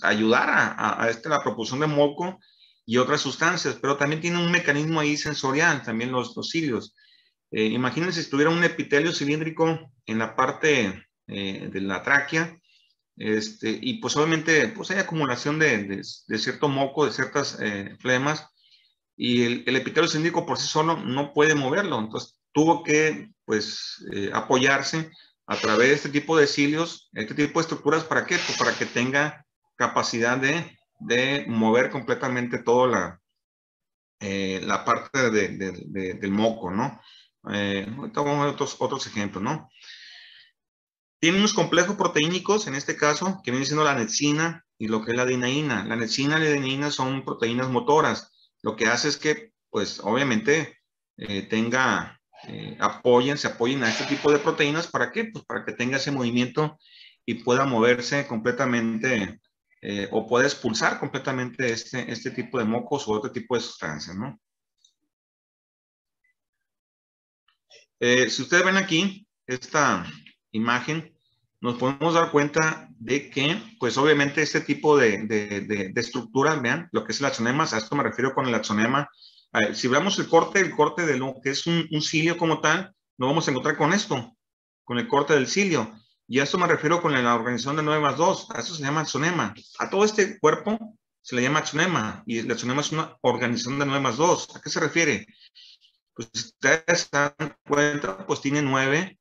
ayudar a la propulsión de moco y otras sustancias, pero también tiene un mecanismo ahí sensorial, también los cilios. Imagínense si tuviera un epitelio cilíndrico en la parte de la tráquea, y pues obviamente pues hay acumulación de cierto moco, de ciertas flemas, y el epitelio cilíndrico por sí solo no puede moverlo, entonces tuvo que pues apoyarse a través de este tipo de cilios, este tipo de estructuras. ¿Para qué? Pues para que tenga capacidad de mover completamente toda la parte del moco, ¿no? Ahorita vamos a ver otros ejemplos, ¿no? Tiene unos complejos proteínicos, en este caso, que viene siendo la anexina y lo que es la adenina. La anexina y la adenina son proteínas motoras. Lo que hace es que, pues, obviamente, se apoyen a este tipo de proteínas. ¿Para qué? Pues para que tenga ese movimiento y pueda moverse completamente o pueda expulsar completamente este tipo de mocos o otro tipo de sustancias, ¿no? Si ustedes ven aquí esta imagen, nos podemos dar cuenta de que, pues obviamente este tipo de estructura, vean, lo que es el axonema, a esto me refiero con el axonema. Si veamos el corte de lo que es un cilio como tal, nos vamos a encontrar con esto, con el corte del cilio. Y a esto me refiero con la organización de 9+2, a eso se llama axonema. A todo este cuerpo se le llama axonema, y el axonema es una organización de 9+2. ¿A qué se refiere? Pues si ustedes se dan cuenta, pues tiene nueve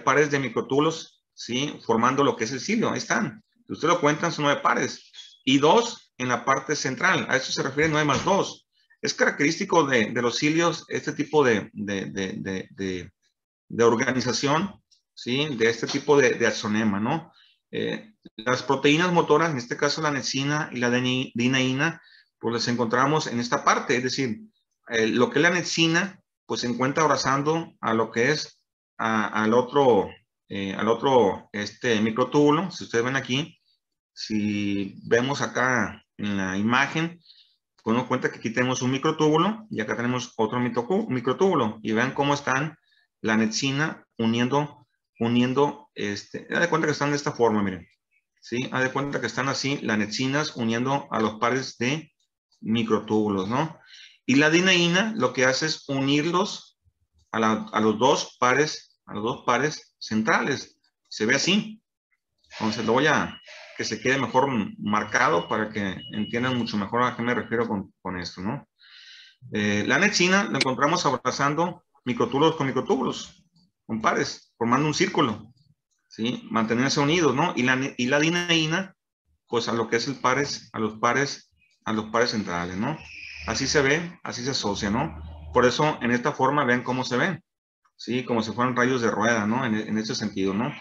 pares de microtúbulos, ¿sí? Formando lo que es el cilio. Ahí están. Si ustedes lo cuentan, son 9 pares. Y 2 en la parte central. A eso se refiere 9+2. Es característico de los cilios este tipo de organización, ¿sí? De este tipo de axonema, ¿no? Las proteínas motoras, en este caso la anexina y la adenina, pues las encontramos en esta parte. Es decir, lo que es la anexina, pues se encuentra abrazando a lo que es al otro microtúbulo. Si ustedes ven aquí, si vemos acá en la imagen, pues nos cuenta que aquí tenemos un microtúbulo y acá tenemos otro microtúbulo. Y vean cómo están la anexina uniendo, haz de cuenta que están de esta forma, miren. ¿Sí? Haz de cuenta que están así las anexinas uniendo a los pares de microtúbulos, ¿no? Y la adenina lo que hace es unirlos a los dos pares centrales. Se ve así. Entonces lo voy a que se quede mejor marcado para que entiendan mucho mejor a qué me refiero con esto, ¿no? La anexina lo encontramos abrazando microtúbulos con microtúbulos, con pares, formando un círculo, ¿sí? Mantenerse unidos, ¿no? Y la adenina, pues a lo que es a los pares centrales, ¿no? Así se ve, así se asocia, ¿no? Por eso, en esta forma, vean cómo se ven, ¿sí? Como si fueran rayos de rueda, ¿no? En ese sentido, ¿no?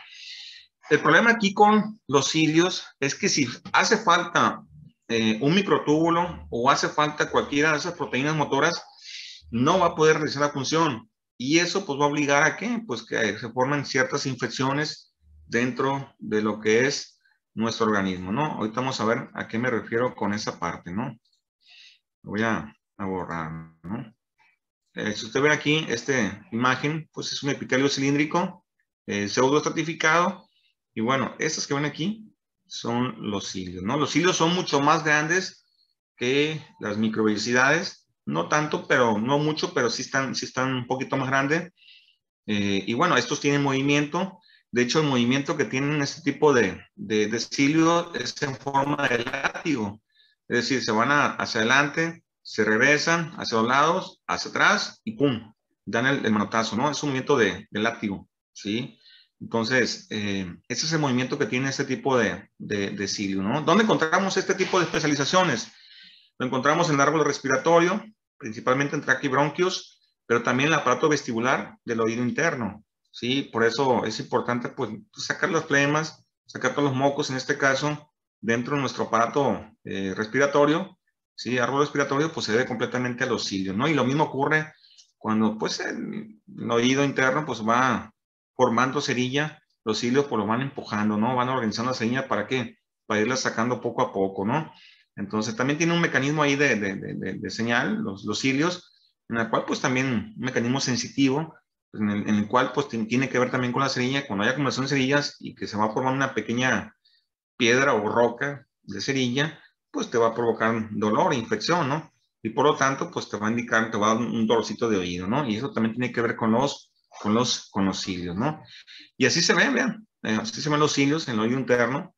El problema aquí con los cilios es que si hace falta un microtúbulo o hace falta cualquiera de esas proteínas motoras, no va a poder realizar la función. Y eso pues va a obligar a ¿qué? Pues que se formen ciertas infecciones dentro de lo que es nuestro organismo, ¿no? Ahorita vamos a ver a qué me refiero con esa parte, ¿no? Voy a borrar, ¿no? Si usted ve aquí esta imagen, pues es un epitelio cilíndrico, pseudoestratificado. Y bueno, estas que ven aquí son los cilios, ¿no? Los cilios son mucho más grandes que las microvellosidades. No tanto, pero no mucho, pero sí están un poquito más grandes. Y bueno, estos tienen movimiento. De hecho, el movimiento que tienen este tipo de cilios es en forma de látigo. Es decir, se van hacia adelante, se regresan hacia los lados, hacia atrás y ¡pum! Dan el manotazo, ¿no? Es un movimiento de látigo, ¿sí? Entonces, ese es el movimiento que tiene este tipo de cilio, ¿no? ¿Dónde encontramos este tipo de especializaciones? Lo encontramos en el árbol respiratorio, principalmente en traqueobronquios, pero también en el aparato vestibular del oído interno, ¿sí? Por eso es importante, pues, sacar las flemas, sacar todos los mocos, en este caso, dentro de nuestro aparato respiratorio, ¿sí? Árbol respiratorio, pues, se debe completamente a los cilios, ¿no? Y lo mismo ocurre cuando, pues, el oído interno, pues, va formando cerilla, los cilios, pues, lo van empujando, ¿no? Van organizando la cerilla, ¿para qué? Para irla sacando poco a poco, ¿no? Entonces, también tiene un mecanismo ahí de señal, los cilios, en el cual, pues, también un mecanismo sensitivo, pues, en el cual, pues, tiene que ver también con la cerilla. Cuando hay acumulación de cerillas y que se va a formar una pequeña piedra o roca, de cerilla, pues te va a provocar dolor, infección, ¿no? Y por lo tanto, pues te va a indicar, te va a dar un dolorcito de oído, ¿no? Y eso también tiene que ver con los cilios, ¿no? Y así se ven, vean, así se ven los cilios en el oído interno,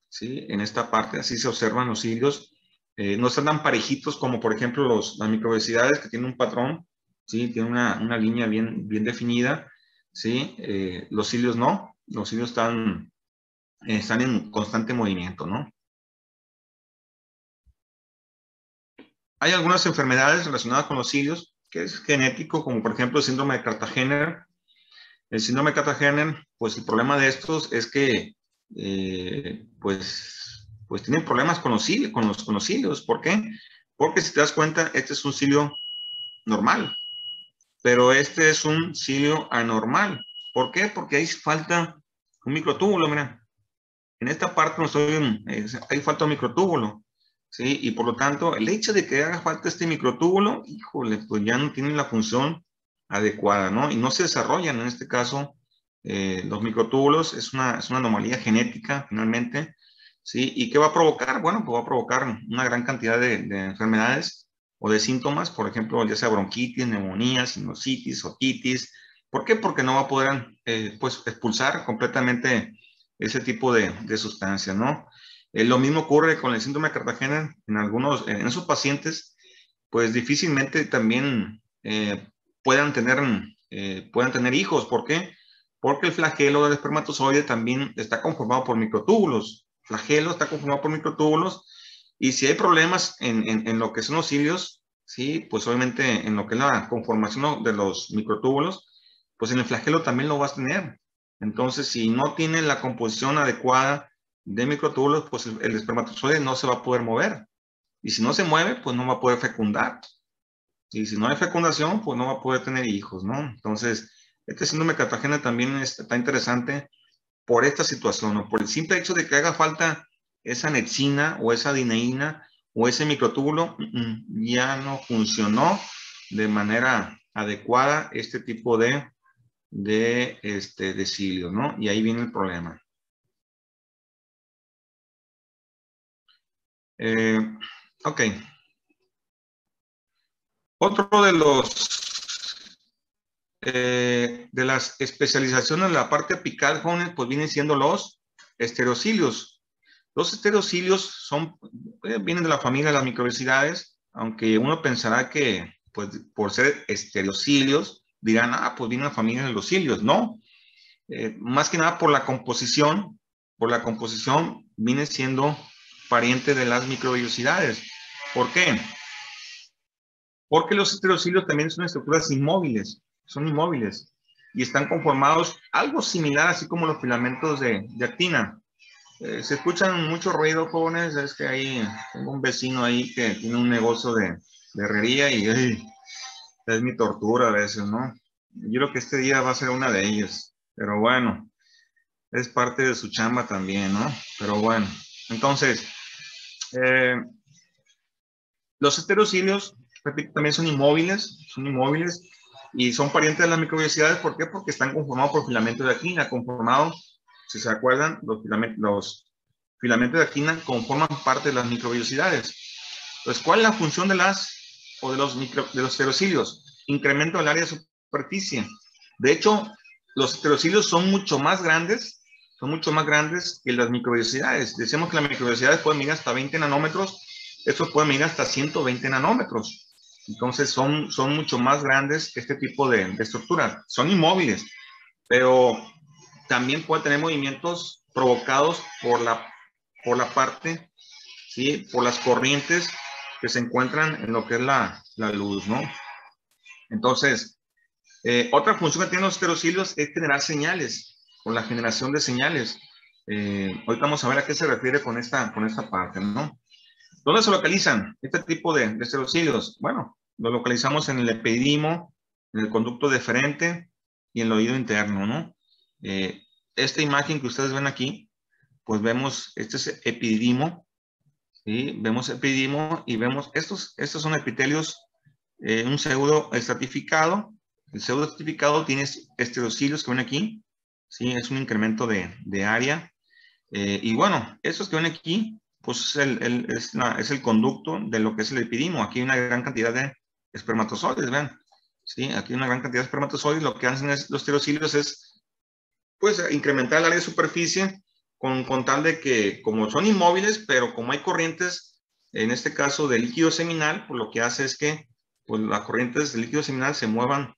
¿sí? En esta parte, así se observan los cilios. No están tan parejitos como, por ejemplo, las microvellosidades que tienen un patrón, ¿sí? Tienen una línea bien definida, ¿sí? Los cilios no, los cilios están en constante movimiento, ¿no? Hay algunas enfermedades relacionadas con los cilios, que es genético, como por ejemplo el síndrome de Cartagener. El síndrome de Cartagener, pues el problema de estos es que, pues tienen problemas con los cilios, con los cilios. ¿Por qué? Porque si te das cuenta, este es un cilio normal, pero este es un cilio anormal. ¿Por qué? Porque ahí falta un microtúbulo, mira. En esta parte no estoy, hay falta un microtúbulo, ¿sí? Y por lo tanto, el hecho de que haga falta este microtúbulo, híjole, pues ya no tiene la función adecuada, ¿no? Y no se desarrollan, en este caso, los microtúbulos, es una anomalía genética, finalmente, ¿sí? ¿Y qué va a provocar? Bueno, pues va a provocar una gran cantidad de enfermedades o de síntomas, por ejemplo, ya sea bronquitis, neumonía, sinusitis, otitis. ¿Por qué? Porque no va a poder, pues, expulsar completamente ese tipo de sustancias, ¿no? Lo mismo ocurre con el síndrome de Cartagena en esos pacientes, pues difícilmente también puedan tener hijos. ¿Por qué? Porque el flagelo del espermatozoide también está conformado por microtúbulos. Flagelo está conformado por microtúbulos y si hay problemas en lo que son los cilios, sí, pues obviamente en lo que es la conformación de los microtúbulos, pues en el flagelo también lo vas a tener. Entonces, si no tiene la composición adecuada de microtúbulos, pues el espermatozoide no se va a poder mover. Y si no se mueve, pues no va a poder fecundar. Y si no hay fecundación, pues no va a poder tener hijos, ¿no? Entonces, este síndrome de Cartagena también está interesante por esta situación, ¿no? Por el simple hecho de que haga falta esa nexina o esa dineína o ese microtúbulo, ya no funcionó de manera adecuada este tipo de cilio, ¿no? Y ahí viene el problema. Eh, ok. Otro de las especializaciones en la parte apical, jóvenes, pues vienen siendo los estereocilios. Los estereocilios vienen de la familia de las microvellosidades, aunque uno pensará que, pues, por ser estereocilios, dirán, pues viene la familia de los cilios. No, más que nada por la composición viene siendo pariente de las microvellosidades. ¿Por qué? Porque los estereocilios también son estructuras inmóviles, son inmóviles y están conformados algo similar, así como los filamentos de actina. Se escuchan mucho ruido, jóvenes, es que ahí tengo un vecino ahí que tiene un negocio de herrería y es mi tortura a veces, ¿no? Yo creo que este día va a ser una de ellas, pero bueno, es parte de su chamba también, ¿no? Pero bueno, entonces, eh, los estereocilios, repito, también son inmóviles y son parientes de las microvellosidades. ¿Por qué? Porque están conformados por filamentos de actina, conformados, si se acuerdan, los filamentos de actina conforman parte de las microvellosidades. Entonces, ¿cuál es la función de los estereocilios? Incremento del área de superficie. De hecho, los estereocilios son mucho más grandes que las microvellosidades. Decimos que las microvellosidades pueden medir hasta 20 nanómetros, estos pueden medir hasta 120 nanómetros. Entonces, son mucho más grandes que este tipo de estructuras. Son inmóviles, pero también pueden tener movimientos provocados por la parte, ¿sí? Por las corrientes que se encuentran en lo que es la luz, ¿no? Entonces, otra función que tienen los estereocilios es generar señales, o la generación de señales. Ahorita vamos a ver a qué se refiere con esta parte, ¿no? ¿Dónde se localizan este tipo de estereocilios? Bueno, lo localizamos en el epididimo, en el conducto deferente y en el oído interno, ¿no? Esta imagen que ustedes ven aquí, pues vemos, este es epididimo, ¿sí? Vemos epididimo y vemos, estos son epitelios, un pseudo estratificado. El pseudo estratificado tiene estereocilios que ven aquí, ¿sí? Es un incremento de área. Y bueno, estos que ven aquí, pues es el conducto de lo que es el epidimo. Aquí hay una gran cantidad de espermatozoides, vean. Sí, aquí hay una gran cantidad de espermatozoides. Lo que hacen los pterocilios es, pues, incrementar el área de superficie con tal de que, como son inmóviles, pero como hay corrientes, en este caso de líquido seminal, pues lo que hace es que pues, las corrientes de líquido seminal se muevan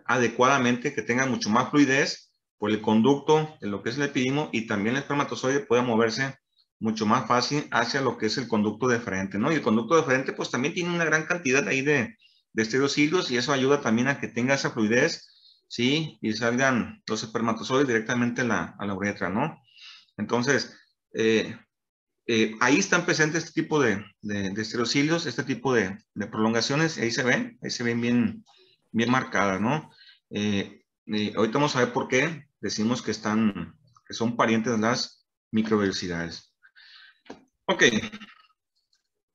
adecuadamente, que tengan mucho más fluidez por el conducto de lo que es el epidimo, y también el espermatozoide pueda moverse mucho más fácil hacia lo que es el conducto deferente, ¿no? Y el conducto deferente pues también tiene una gran cantidad ahí de estereocilios, y eso ayuda también a que tenga esa fluidez, ¿sí? Y salgan los espermatozoides directamente a la uretra, ¿no? Entonces, ahí están presentes este tipo de estereocilios, este tipo de prolongaciones, ahí se ven bien marcadas, ¿no? Ahorita vamos a ver por qué decimos que son parientes de las microvellosidades. Ok,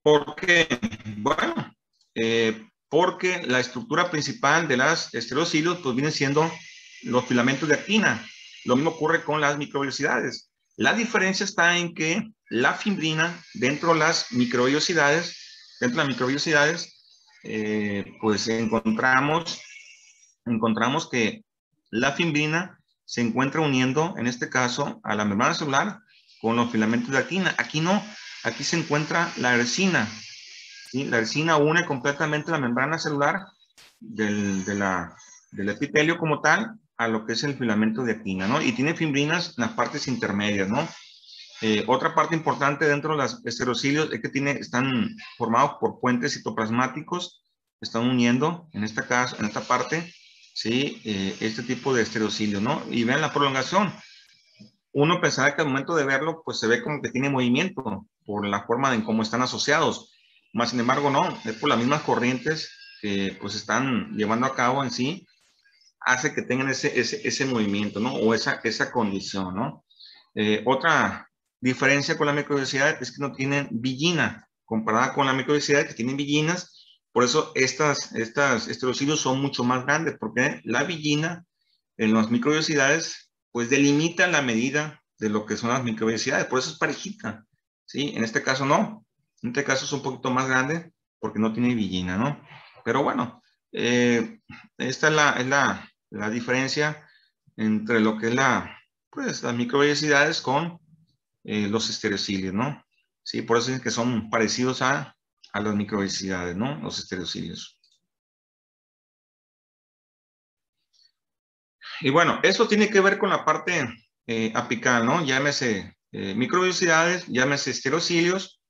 ¿por qué? Bueno, porque la estructura principal de las estereocilios pues viene siendo los filamentos de actina. Lo mismo ocurre con las microvellosidades. La diferencia está en que la fimbrina dentro de las microvellosidades, pues encontramos que la fimbrina se encuentra uniendo, en este caso, a la membrana celular con los filamentos de actina. Aquí no, aquí se encuentra la ersina. ¿Sí? La ersina une completamente la membrana celular del epitelio como tal a lo que es el filamento de actina, ¿no? Y tiene fimbrinas en las partes intermedias, ¿no? Otra parte importante dentro de los estereocilios es que están formados por puentes citoplasmáticos, están uniendo, en esta parte, ¿sí? Este tipo de estereocilio, ¿no? Y vean la prolongación. Uno pensará que al momento de verlo, pues se ve como que tiene movimiento por la forma en cómo están asociados. Más sin embargo, no, es por las mismas corrientes que pues están llevando a cabo en sí, hace que tengan ese movimiento, ¿no? O esa condición, ¿no? Otra diferencia con la microvellosidad es que no tienen villina, comparada con la microvellosidad que tienen villinas. Por eso estas estereocilios son mucho más grandes, porque la villina en las microvellosidades pues delimita la medida de lo que son las microvellosidades, por eso es parejita, ¿sí? En este caso no, en este caso es un poquito más grande porque no tiene villina, ¿no? Pero bueno, esta es la diferencia entre lo que es pues, las microvellosidades con los estereocilios, ¿no? Sí, por eso es que son parecidos a las microvellosidades, ¿no? Los estereocilios. Y bueno, eso tiene que ver con la parte apical, ¿no? Llámese microvellosidades, llámese estereocilios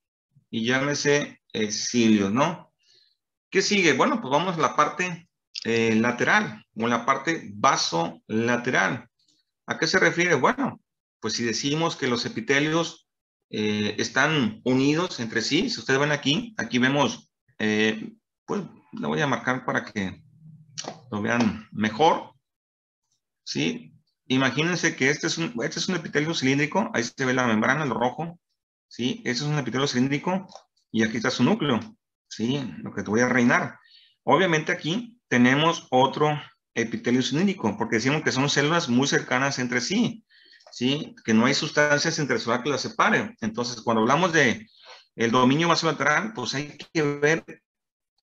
y llámese cilios, ¿no? ¿Qué sigue? Bueno, pues vamos a la parte lateral o la parte vasolateral. ¿A qué se refiere? Bueno, pues si decimos que los epitelios están unidos entre sí, si ustedes ven aquí vemos, pues lo voy a marcar para que lo vean mejor, ¿sí? Imagínense que este es un epitelio cilíndrico, ahí se ve la membrana, lo rojo, ¿sí? Este es un epitelio cilíndrico y aquí está su núcleo, ¿sí? Lo que te voy a reinar. Obviamente aquí tenemos otro epitelio cilíndrico, porque decimos que son células muy cercanas entre sí, ¿sí? Que no hay sustancias intracelular que las separen. Entonces, cuando hablamos de el dominio vasolateral, pues hay que ver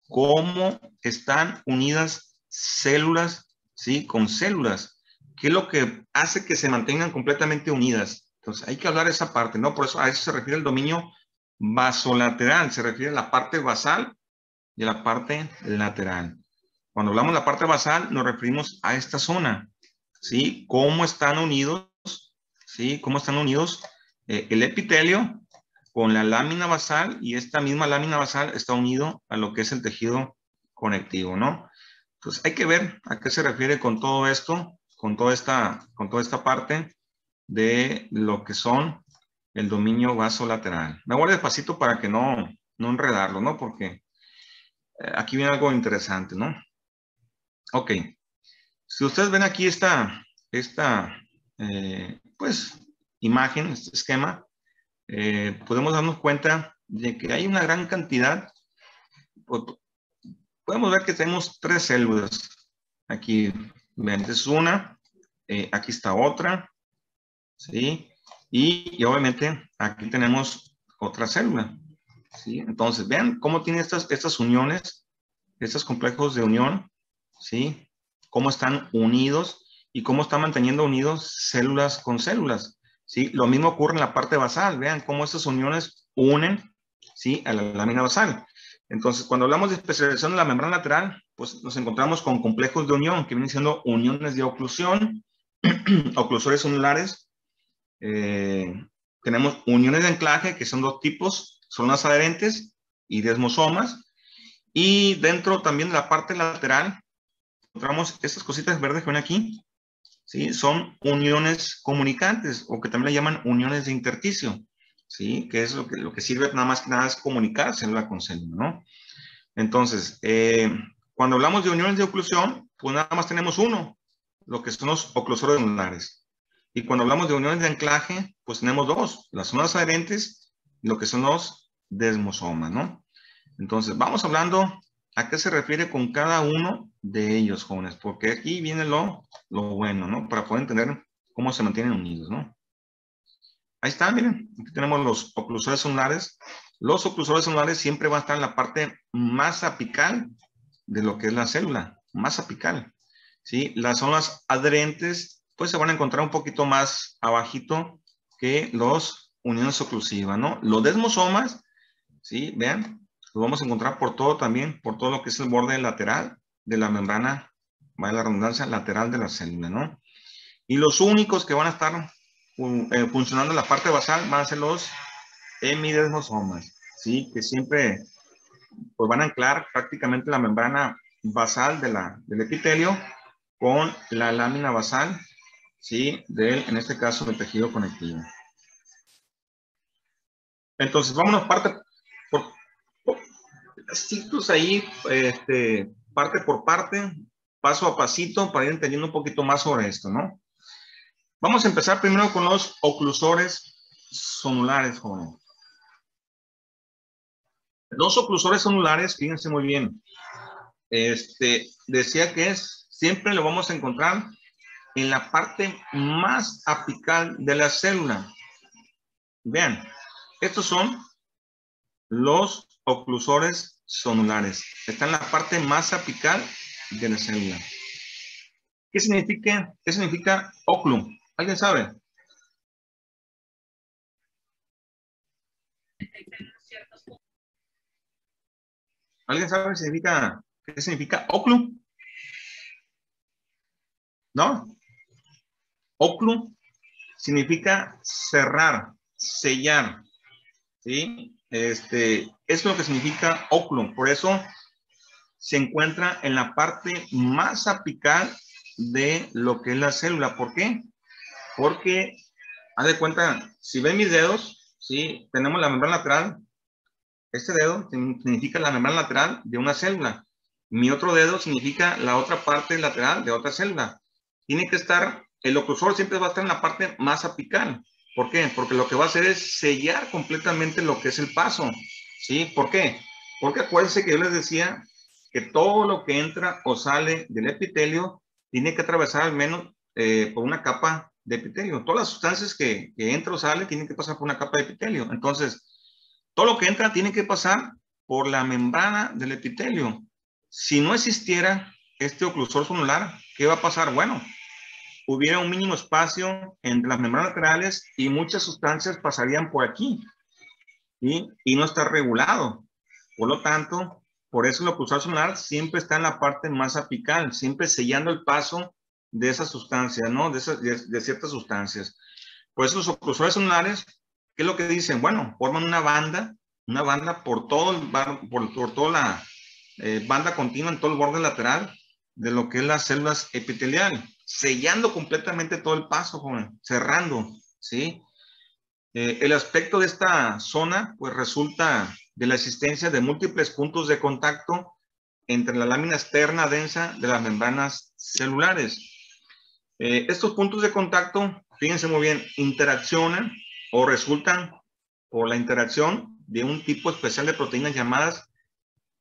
cómo están unidas células, ¿sí? Con células. ¿Qué es lo que hace que se mantengan completamente unidas? Entonces, hay que hablar de esa parte, ¿no? Por eso a eso se refiere el dominio vasolateral, se refiere a la parte basal y a la parte lateral. Cuando hablamos de la parte basal, nos referimos a esta zona, ¿sí? ¿Cómo están unidos? ¿Sí? ¿Cómo están unidos el epitelio con la lámina basal? Y esta misma lámina basal está unido a lo que es el tejido conectivo, ¿no? Entonces hay que ver a qué se refiere con todo esto, con toda esta parte de lo que son el dominio vasolateral. Me voy despacito para que no enredarlo, ¿no? Porque aquí viene algo interesante, ¿no? Ok. Si ustedes ven aquí esta pues, imagen, este esquema, podemos darnos cuenta de que hay una gran cantidad. Pues, podemos ver que tenemos tres células. Aquí, ven, esta es una, aquí está otra, ¿sí? Y obviamente aquí tenemos otra célula. ¿Sí? Entonces, vean cómo tiene estas uniones, estos complejos de unión, ¿sí? Cómo están unidos y cómo están manteniendo unidos células con células, ¿sí? Lo mismo ocurre en la parte basal. Vean cómo estas uniones unen, ¿sí? A la lámina basal. Entonces, cuando hablamos de especialización de la membrana lateral, pues nos encontramos con complejos de unión, que vienen siendo uniones de oclusión, oclusores unulares. Tenemos uniones de anclaje, que son dos tipos, son las adherentes y desmosomas. Y dentro también de la parte lateral, encontramos estas cositas verdes que ven aquí, ¿sí? Son uniones comunicantes, o que también le llaman uniones de intersticio, ¿sí? Que es lo que sirve nada más que nada es comunicar célula con célula, ¿no? Entonces, cuando hablamos de uniones de oclusión, pues nada más tenemos uno, lo que son los oclusores unulares. Y cuando hablamos de uniones de anclaje, pues tenemos dos, las zonas adherentes y lo que son los desmosomas, ¿no? Entonces, vamos hablando a qué se refiere con cada uno de ellos, jóvenes, porque aquí viene lo bueno, ¿no? Para poder entender cómo se mantienen unidos, ¿no? Ahí está, miren, aquí tenemos los oclusores unulares. Los oclusores unulares siempre van a estar en la parte más apical de lo que es la célula, más apical, ¿sí? Las zonas adherentes, pues se van a encontrar un poquito más abajito que los uniones oclusivas, ¿no? Los desmosomas, ¿sí? Vean, lo vamos a encontrar por todo también, por todo lo que es el borde lateral de la membrana, vaya la redundancia, lateral de la célula, ¿no? Y los únicos que van a estar funcionando en la parte basal van a ser los hemidesmosomas, ¿sí? Que siempre pues, van a anclar prácticamente la membrana basal del epitelio con la lámina basal, ¿sí? En este caso, del tejido conectivo. Entonces, vámonos parte por ciclos ahí, parte por parte, paso a pasito, para ir entendiendo un poquito más sobre esto, ¿no? Vamos a empezar primero con los oclusores zonulares, jóvenes. Los oclusores zonulares, fíjense muy bien, decía que siempre lo vamos a encontrar en la parte más apical de la célula. Vean, estos son los oclusores zonulares. Está en la parte más apical de la célula. ¿Qué significa oclum? ¿Alguien sabe? ¿Alguien sabe qué significa oclum? ¿No? Oclum significa cerrar, sellar, ¿sí? Es lo que significa oclum. Por eso se encuentra en la parte más apical de lo que es la célula. ¿Por qué? Porque, haz de cuenta, si ven mis dedos, ¿sí? Tenemos la membrana lateral. Este dedo significa la membrana lateral de una célula. Mi otro dedo significa la otra parte lateral de otra célula. Tiene que estar, el oclusor siempre va a estar en la parte más apical. ¿Por qué? Porque lo que va a hacer es sellar completamente lo que es el paso. ¿Sí? ¿Por qué? Porque acuérdense que yo les decía que todo lo que entra o sale del epitelio tiene que atravesar al menos por una capa de epitelio. Todas las sustancias que entran o salen tienen que pasar por una capa de epitelio. Entonces, todo lo que entra tiene que pasar por la membrana del epitelio. Si no existiera este oclusor zonular, ¿qué va a pasar? Bueno, hubiera un mínimo espacio entre las membranas laterales y muchas sustancias pasarían por aquí, ¿sí? Y no está regulado. Por lo tanto, por eso el oclusor zonular siempre está en la parte más apical, siempre sellando el paso de esas sustancias, ¿no? De ciertas sustancias. Por eso los oclusores zonulares, ¿qué es lo que dicen? Bueno, forman una banda por toda la banda continua en todo el borde lateral de lo que es las células epiteliales, sellando completamente todo el paso, joven, cerrando, ¿sí? El aspecto de esta zona, pues resulta de la existencia de múltiples puntos de contacto entre la lámina externa densa de las membranas celulares. Estos puntos de contacto, fíjense muy bien, interaccionan o resultan por la interacción de un tipo especial de proteínas llamadas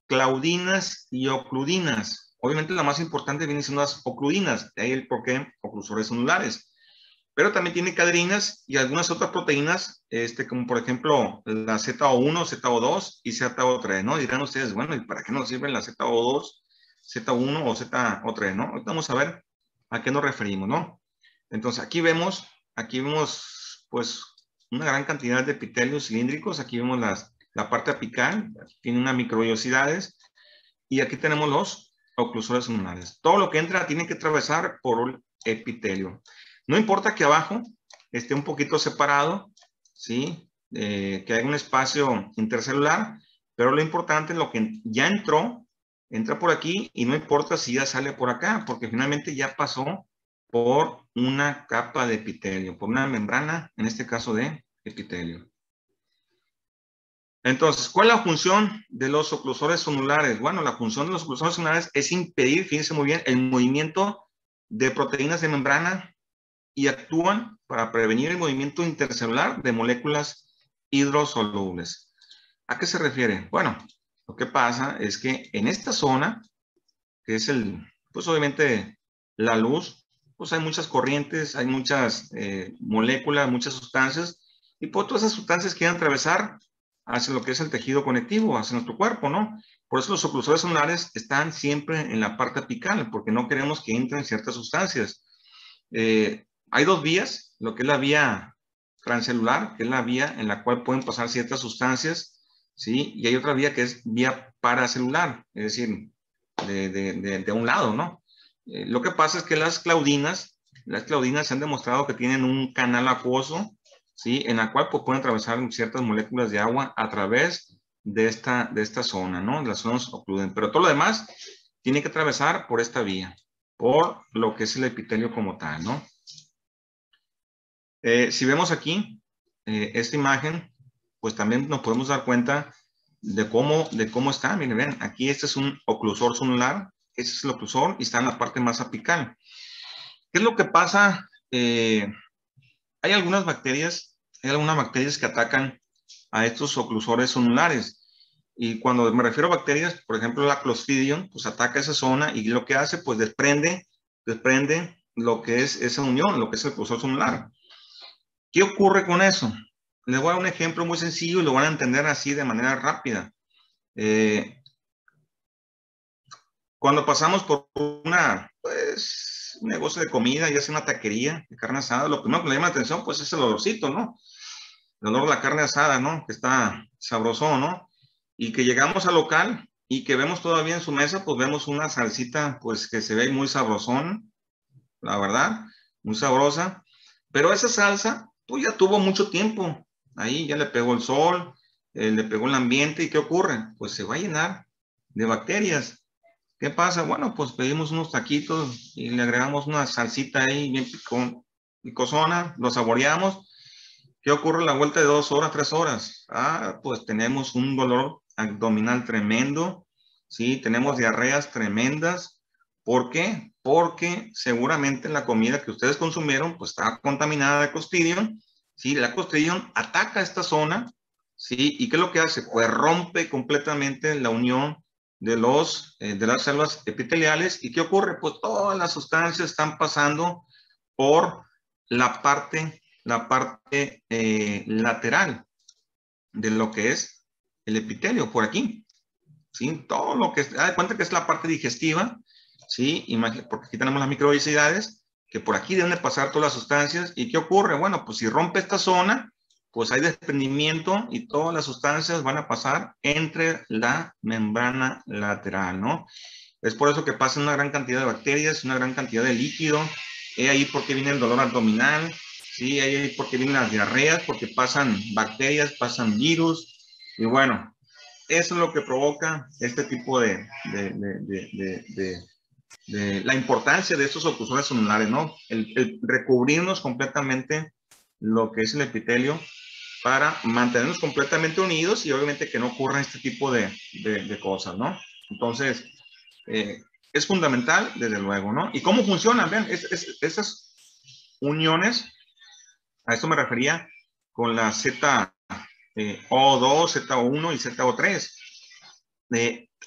claudinas y ocludinas. Obviamente la más importante vienen siendo las ocludinas, de ahí el porqué oclusores zonulares. pero también tiene caderinas y algunas otras proteínas, como por ejemplo la ZO1, ZO2 y ZO3, ¿no? Dirán ustedes, bueno, ¿y para qué nos sirven la ZO2, Z1 o ZO3, ¿no? Ahorita vamos a ver a qué nos referimos, ¿no? Entonces, aquí vemos, pues, una gran cantidad de epitelios cilíndricos. Aquí vemos la parte apical, tiene unas microvellosidades, y aquí tenemos los oclusores ulnares. Todo lo que entra tiene que atravesar por el epitelio. No importa que abajo esté un poquito separado, ¿sí? Que haya un espacio intercelular, pero lo importante es lo que ya entra por aquí, y no importa si ya sale por acá, porque finalmente ya pasó por una capa de epitelio, por una membrana, en este caso de epitelio. Entonces, ¿cuál es la función de los oclusores zonulares? Bueno, la función de los oclusores zonulares es impedir, fíjense muy bien, el movimiento de proteínas de membrana, y actúan para prevenir el movimiento intercelular de moléculas hidrosolubles. ¿A qué se refiere? Bueno, lo que pasa es que en esta zona, que es pues obviamente la luz, pues hay muchas corrientes, hay muchas moléculas, muchas sustancias, y pues todas esas sustancias quieren atravesar hacia lo que es el tejido conectivo, hacia nuestro cuerpo, ¿no? Por eso los oclusores zonulares están siempre en la parte apical, porque no queremos que entren ciertas sustancias. Hay dos vías, lo que es la vía transcelular, que es la vía en la cual pueden pasar ciertas sustancias, ¿sí? Y hay otra vía que es vía paracelular, es decir, de un lado, ¿no? Lo que pasa es que las claudinas se han demostrado que tienen un canal acuoso, ¿sí? En la cual pues, pueden atravesar ciertas moléculas de agua a través de esta zona, ¿no? Las zonas ocluden. Pero todo lo demás tiene que atravesar por esta vía, por lo que es el epitelio como tal, ¿no? Si vemos aquí esta imagen, pues también nos podemos dar cuenta de cómo está. Miren, ven, aquí este es un oclusor zonular, este es el oclusor y está en la parte más apical. ¿Qué es lo que pasa? Hay algunas bacterias que atacan a estos oclusores zonulares. Y cuando me refiero a bacterias, por ejemplo, la Clostridium, pues ataca esa zona y lo que hace, pues desprende lo que es esa unión, lo que es el oclusor zonular. ¿Qué ocurre con eso? Les voy a dar un ejemplo muy sencillo y lo van a entender así de manera rápida. Cuando pasamos por un negocio de comida, ya sea una taquería de carne asada, lo primero que le llama la atención, pues es el olorcito, ¿no? El olor de la carne asada, ¿no? Que está sabroso, ¿no? Y que llegamos al local y que vemos todavía en su mesa, pues vemos una salsita, pues que se ve muy sabrosón, la verdad, muy sabrosa. Pero esa salsa, pues ya tuvo mucho tiempo. Ahí ya le pegó el sol, le pegó el ambiente. ¿Y qué ocurre? Pues se va a llenar de bacterias. ¿Qué pasa? Bueno, pues pedimos unos taquitos y le agregamos una salsita ahí bien picosona, lo saboreamos. ¿Qué ocurre a la vuelta de 2 horas, 3 horas? Pues tenemos un dolor abdominal tremendo, ¿sí? Tenemos diarreas tremendas. ¿Por qué? Porque seguramente la comida que ustedes consumieron, pues está contaminada de Clostridium, ¿sí? La Clostridium ataca esta zona, ¿sí? ¿Y qué es lo que hace? Pues rompe completamente la unión de las células epiteliales. ¿Y qué ocurre? Pues todas las sustancias están pasando por la parte lateral de lo que es el epitelio, por aquí, ¿sí? Todo lo que, da cuenta que es la parte digestiva, ¿sí? Porque aquí tenemos las microvellosidades, que por aquí deben de pasar todas las sustancias. ¿Y qué ocurre? Bueno, pues si rompe esta zona, pues hay desprendimiento y todas las sustancias van a pasar entre la membrana lateral, ¿no? Es por eso que pasa una gran cantidad de bacterias, una gran cantidad de líquido. Ahí porque viene el dolor abdominal, ¿sí? Ahí porque vienen las diarreas, porque pasan bacterias, pasan virus. Y bueno, eso es lo que provoca este tipo de la importancia de estos oclusores zonulares, ¿no? El recubrirnos completamente lo que es el epitelio para mantenernos completamente unidos y obviamente que no ocurran este tipo de cosas, ¿no? Entonces, es fundamental, desde luego, ¿no? ¿Y cómo funcionan? Vean, esas uniones, a esto me refería con la ZO2, ZO1 y ZO3.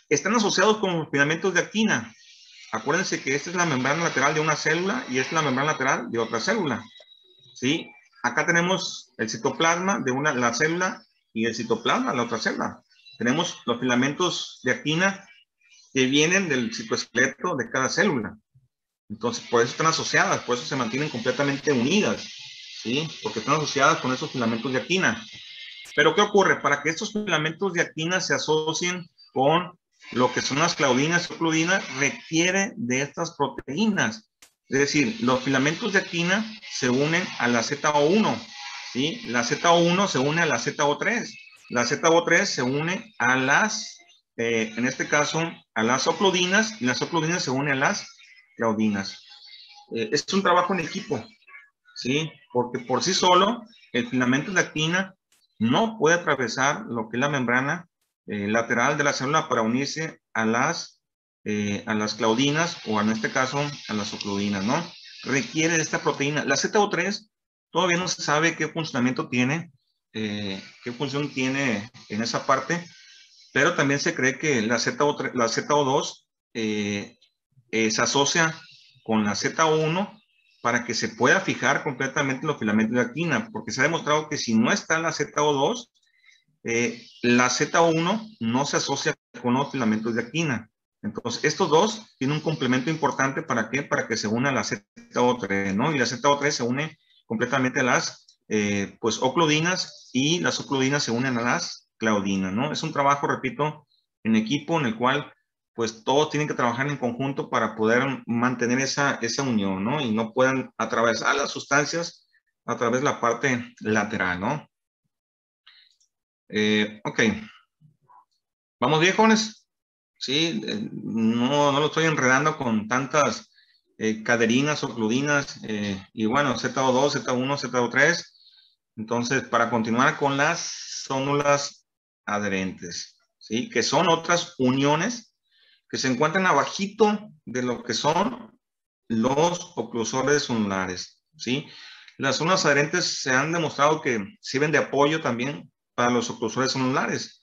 Están asociados con filamentos de actina. Acuérdense que esta es la membrana lateral de una célula y esta es la membrana lateral de otra célula. ¿sí? Acá tenemos el citoplasma de la célula y el citoplasma de la otra célula. Tenemos los filamentos de actina que vienen del citoesqueleto de cada célula. Entonces, por eso están asociadas, por eso se mantienen completamente unidas, ¿sí? Porque están asociadas con esos filamentos de actina. Pero, ¿qué ocurre? Para que estos filamentos de actina se asocien con lo que son las claudinas o claudinas, requiere de estas proteínas. Es decir, los filamentos de actina se unen a la ZO1, ¿sí? La ZO1 se une a la ZO3. La ZO3 se une a las, en este caso, a las ocludinas, y las ocludinas se unen a las claudinas. Es un trabajo en equipo, ¿sí? Porque por sí solo, el filamento de actina no puede atravesar lo que es la membrana lateral de la célula para unirse a las claudinas o en este caso a las ocludinas, ¿no? Requiere de esta proteína. La ZO3 todavía no se sabe qué funcionamiento tiene, qué función tiene en esa parte, pero también se cree que la ZO2 se asocia con la Z1 para que se pueda fijar completamente los filamentos de actina, porque se ha demostrado que si no está la ZO2, la Z1 no se asocia con los filamentos de actina. Entonces, estos dos tienen un complemento importante, ¿para qué? Para que se una la ZO3, ¿no? Y la ZO3 se une completamente a las, pues, ocludinas, y las ocludinas se unen a las claudinas, ¿no? Es un trabajo, repito, en equipo, en el cual, pues, todos tienen que trabajar en conjunto para poder mantener esa unión, ¿no? Y no puedan atravesar las sustancias a través de la parte lateral, ¿no? Ok. ¿Vamos bien, jóvenes? Sí, no lo estoy enredando con tantas caderinas o cludinas, y bueno, ZO2, ZO1, ZO3. Entonces, para continuar con las zónulas adherentes, ¿sí? Que son otras uniones que se encuentran abajito de lo que son los oclusores zonulares, ¿sí? Las zonas adherentes se han demostrado que sirven de apoyo también para los oclusores zonulares.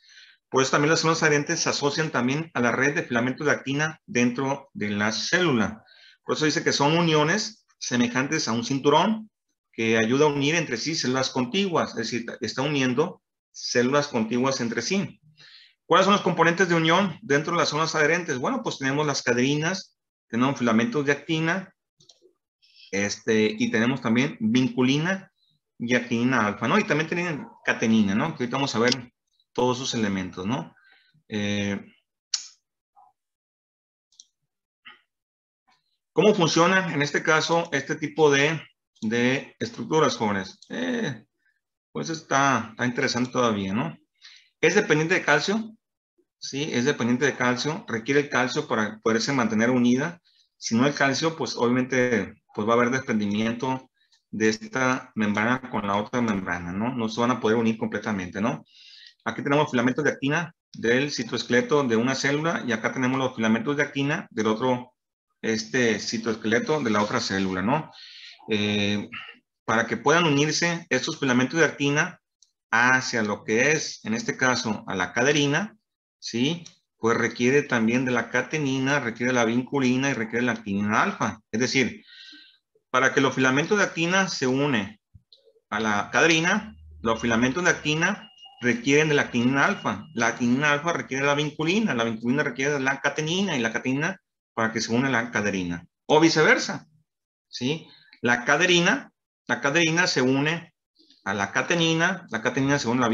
Por eso también las zonas adherentes se asocian también a la red de filamentos de actina dentro de la célula. Por eso dice que son uniones semejantes a un cinturón que ayuda a unir entre sí células contiguas, es decir, está uniendo células contiguas entre sí. ¿Cuáles son los componentes de unión dentro de las zonas adherentes? Bueno, pues tenemos las caderinas, tenemos filamentos de actina, y tenemos también vinculina y actinina alfa, ¿no? Y también tienen catenina, ¿no? Que ahorita vamos a ver todos esos elementos, ¿no? ¿Cómo funcionan en este caso este tipo de estructuras, jóvenes? Pues está interesante todavía, ¿no? Es dependiente de calcio, ¿sí? Es dependiente de calcio, requiere el calcio para poderse mantener unida. Si no el calcio, pues obviamente pues va a haber desprendimiento de esta membrana con la otra membrana, ¿no? No se van a poder unir completamente, ¿no? Aquí tenemos filamentos de actina del citoesqueleto de una célula, y acá tenemos los filamentos de actina del otro citoesqueleto de la otra célula, ¿no? Para que puedan unirse estos filamentos de actina hacia lo que es, en este caso, a la caderina, ¿sí? Pues requiere también de la catenina, requiere de la vinculina y requiere de la actinina alfa. Es decir, para que los filamentos de actina se unen a la caderina, los filamentos de actina requieren de la actinina alfa requiere de la vinculina requiere de la catenina, y la catenina para que se une a la caderina. O viceversa, ¿sí? La caderina se une a la catenina se une a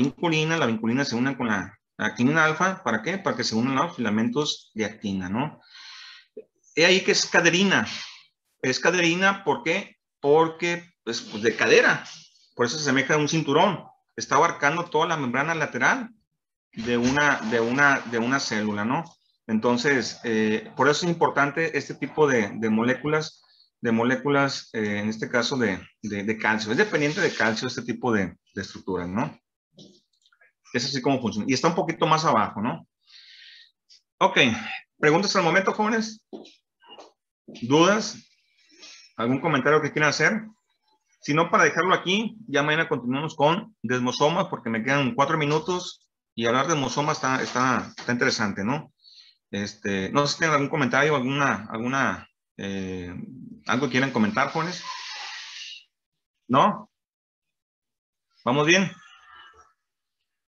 la vinculina se une con la actinina alfa, ¿para qué? Para que se unan los filamentos de actina, ¿no? He ahí que es caderina. Es caderina, ¿por qué? Porque es pues, de cadera. Por eso se asemeja a un cinturón. Está abarcando toda la membrana lateral de una célula, ¿no? Entonces, por eso es importante este tipo de moléculas, en este caso de calcio. Es dependiente de calcio este tipo de estructuras, ¿no? Es así como funciona. Y está un poquito más abajo, ¿no? Ok. ¿Preguntas al momento, jóvenes? ¿Dudas? ¿Algún comentario que quieran hacer? Si no, para dejarlo aquí, ya mañana continuamos con desmosomas, porque me quedan 4 minutos y hablar de desmosomas está interesante, ¿no? No sé si tienen algún comentario, algo que quieran comentar, jóvenes. ¿No? ¿Vamos bien?